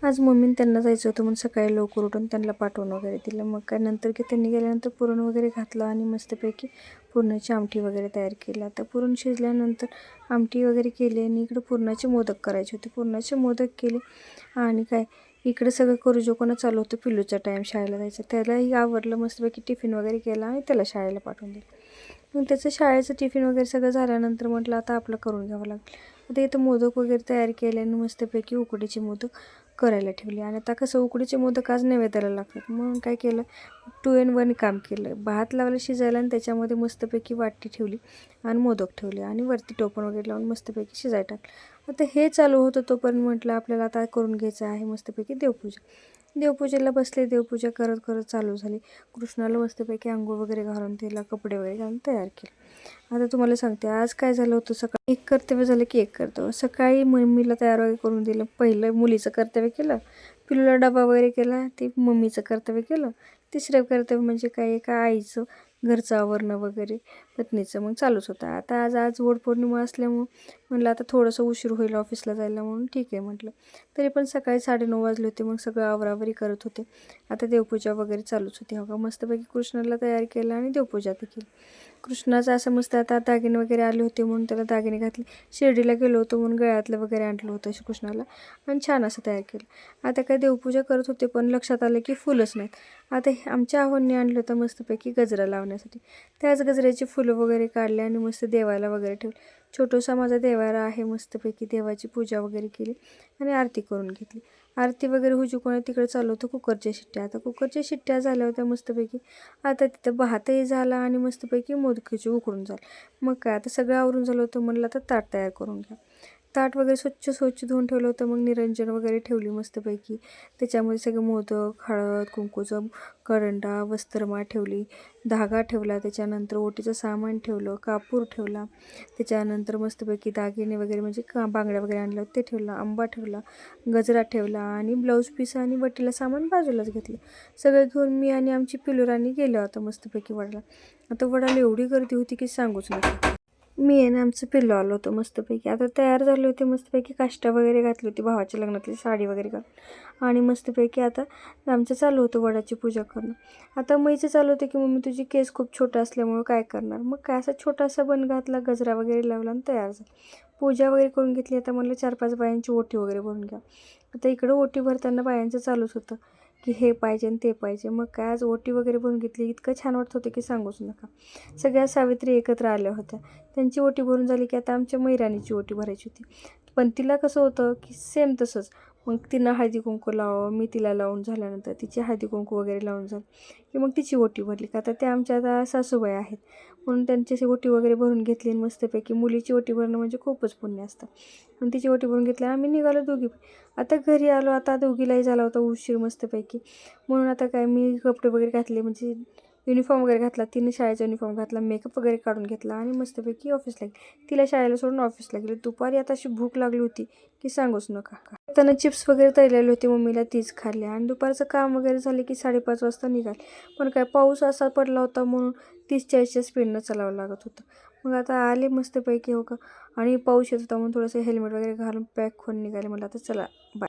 आज मम्मीने त्यांना जायचं होतं म्हणून सकाळी लवकर उठून त्यांना पाठवून वगैरे दिलं. मग काय नंतर की त्यांनी गेल्यानंतर पुरण वगैरे घातलं आणि मस्तपैकी पुरणाची आमटी वगैरे तयार केली. आता पुरण शिजल्यानंतर आमटी वगैरे केली आणि इकडं पुरणाचे मोदक करायचे होते. पुरणाचे मोदक केले आणि काय इकडे सगळं करू जोकोणं चालू होतं. पिल्लूचा टाईम शाळेला जायचं, त्यालाही आवडलं. मस्तपैकी टिफिन वगैरे केला आणि त्याला शाळेला पाठवून दिलं. मग त्याचं शाळेचं टिफिन वगैरे सगळं झाल्यानंतर म्हटलं आता आपलं करून घ्यावं लागेल. आता इथं मोदक वगैरे तयार केले आणि मस्तपैकी उकडीचे मोदक करायला ठेवले. आणि आता कसं उकडीचे मोदक आज नैवेद्याला लागतात, मग काय केलं 2 in 1 काम केलं. भात लावलं शिजायला आणि त्याच्यामध्ये मस्तपैकी वाटी ठेवली आणि मोदक ठेवले आणि वरती टोपण वगैरे लावून मस्तपैकी शिजायला टाकलं. आता हे चालू होतं तोपर्यंत म्हटलं आपल्याला आता करून घ्यायचं आहे मस्तपैकी देवपूजा. देवपूजेला बसले. देवपूजा करत करत चालू झाली. कृष्णाला मस्तपैकी अंघोळ वगैरे घालून त्याला कपडे वगैरे घालून तयार केले. आता तुम्हाला सांगते आज काय झालं होतं. सकाळी एक कर्तव्य झालं की एक कर्तव्य. सकाळी मम्मीला तयार वगैरे करून दिलं. पहिलं मुलीचं कर्तव्य केलं, पिल्लूला डबा वगैरे केला, ते मम्मीचं कर्तव्य केलं. तिसरं कर्तव्य म्हणजे काय एका आईचं घरचं आवरणं वगैरे पत्नीचं मग चालूच होतं. आता आज वटपौर्णिमा असल्यामुळं म्हटलं आता थोडंसं उशीर होईल ऑफिसला जायला म्हणून ठीक आहे म्हटलं. तरी पण सकाळी 9:30 वाजले होते. मग सगळं आवरावरी करत होते. आता देवपूजा वगैरे चालूच होती. हो का मस्तपैकी कृष्णाला तयार केलं आणि देवपूजा केली. कृष्णाचं असं मस्त आता दागिने वगैरे आले होते म्हणून त्याला दागिने घातले. शिर्डीला गेलो होतो म्हणून गळ्यातलं वगैरे आणलं होतं कृष्णाला आणि छान असं तयार केलं. आता काय देवपूजा करत होते पण लक्षात आलं की फुलंच नाहीत. आता आमच्या आहोंनी आणलं होतं मस्तपैकी गजरा लावण्यासाठी. त्याच गजऱ्याची फुलं वगैरे काढले आणि मस्त देवाला वगैरे ठेवले. छोटासा माझा देवारा आहे. मस्तपैकी देवाची पूजा वगैरे केली आणि आरती करून घेतली. आरती वगैरे हुजूकोणा तिकडे चालू होतं कुकरच्या शिट्ट्या. आता कुकरच्या शिट्ट्या झाल्या होत्या मस्तपैकी. आता तिथं भातही झाला आणि मस्तपैकी मोदकीची उकडून झालं. मग काय आता सगळं आवरून झालं होतं. म्हणलं आता ताट तयार करून घ्या. ताट वगैरे स्वच्छ धुवून ठेवलं होतं. मग निरंजन वगैरे ठेवली मस्तपैकी. त्याच्यामध्ये सगळे मोदक, हळद, कुंकूचं करंडा, वस्त्रमाळ ठेवली, धागा ठेवला, त्याच्यानंतर ओटीचं सामान ठेवलं, कापूर ठेवला, त्याच्यानंतर मस्तपैकी दागिने वगैरे म्हणजे बांगड्या वगैरे आणलं ते ठेवलं, आंबा ठेवला, गजरा ठेवला आणि ब्लाऊज पीस आणि वटीला सामान बाजूलाच घेतलं. सगळं घेऊन मी आणि आमची पिलुराणी गेलो होतो मस्तपैकी वडाला. आता वडाला एवढी गर्दी होती की सांगूच नका. मी आणि आमचं पिल्लू आलो होतो मस्तपैकी. आता तयार झाले होते मस्तपैकी. काष्टा वगैरे घातली होती भावाच्या लग्नातली साडी वगैरे घालून आणि मस्तपैकी आता आमचं चालू होतं वडाची पूजा करणं. आता मैचं चालू होतं की मम्मी तुझी केस खूप छोटा असल्यामुळं काय करणार. मग काय असा छोटासा बन घातला, गजरा वगैरे लावला आणि तयार झालं. पूजा वगैरे करून घेतली. आता म्हणलं 4-5 बायांची ओटी वगैरे भरून घ्या. आता इकडं ओटी भरताना बायांचं चालूच होतं की हे पाहिजे आणि ते पाहिजे. मग काय आज ओटी वगैरे भरून घेतली. इतकं छान वाटत होतं की सांगूच नका. सगळ्या सावित्री एकत्र आल्या होत्या. त्यांची ओटी भरून झाली की आता आमच्या मैराणीची ओटी भरायची होती. पण तिला कसं होतं की सेम तसंच. मग तिनं हळदी कुंकू लावावं, मी तिला लावून झाल्यानंतर तिची हळदी कुंकू वगैरे लावून झालं की मग तिची ओटी भरली. का आता त्या आमच्या आता सासूबाई आहेत म्हणून त्यांची ओटी वगैरे भरून घेतली. मस्तपैकी मुलीची ओटी भरणं म्हणजे खूपच पुण्य असतं. आणि तिची ओटी भरून घेतली. आम्ही निघालो दोघी. आता घरी आलो. आता दोघीलाही झाला होता उशीर मस्तपैकी. म्हणून आता काय मी कपडे वगैरे घातले म्हणजे युनिफॉर्म वगैरे घातला. तिने शाळेचा युनिफॉर्म घातला, मेकअप वगैरे काढून घेतला आणि मस्तपैकी ऑफिसला गेली. तिला शाळेला सोडून ऑफिसला गेली. दुपारी आता अशी भूक लागली होती की सांगूच नका. त्यांना चिप्स वगैरे तळलेले होते मम्मीला, तीच खाल्ली आणि दुपारचं काम वगैरे झाले की 5:30 वाजता निघाले. पण काय पाऊस असा पडला होता म्हणून 30-40च्या स्पीडनं चालावं लागत होतं. मग आता आले मस्तपैकी हो का. आणि पाऊस येत होता म्हणून थोडंसं हेल्मेट वगैरे घालून पॅक होऊन निघाले. मला आता चला बाय.